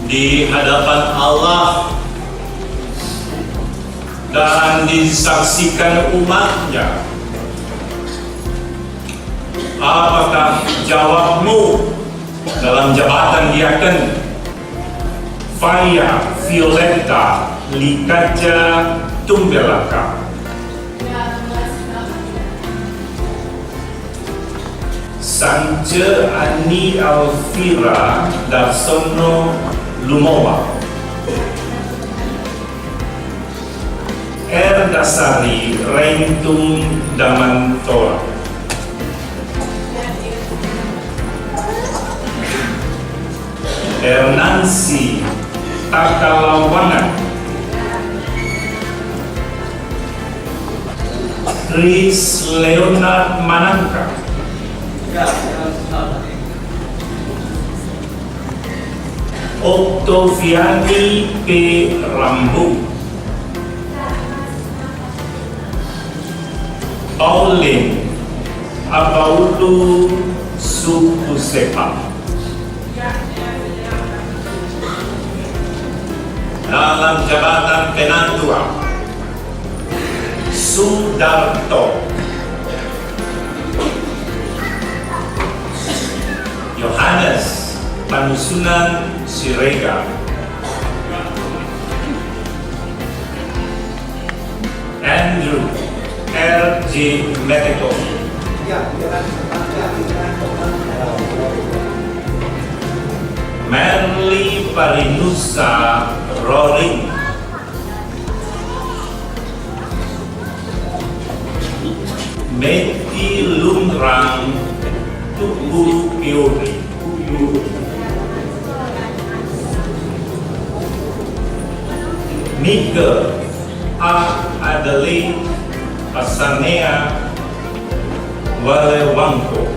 di hadapan Allah dan disaksikan umatnya. Apakah jawabmu dalam jabatan diaken? Faya Violeta Likaja Tumbelaka. Sance Ani Alfira Darsono Lumowa. Dasari Rentung Damantoa. Nancy Takalawangan. Chris Leonard Manangka. Oktoviani P. Rambung. Pauline Abaulu Sukusepa. Dalam jabatan penantua Sudarto Yohanes Panusunan Sirega. Andrew R.J. Meteko. Merli Parinusa Roring. Meti Lumrang Tugu Piori. Mika A. Adelaide Pasanea Walewangko.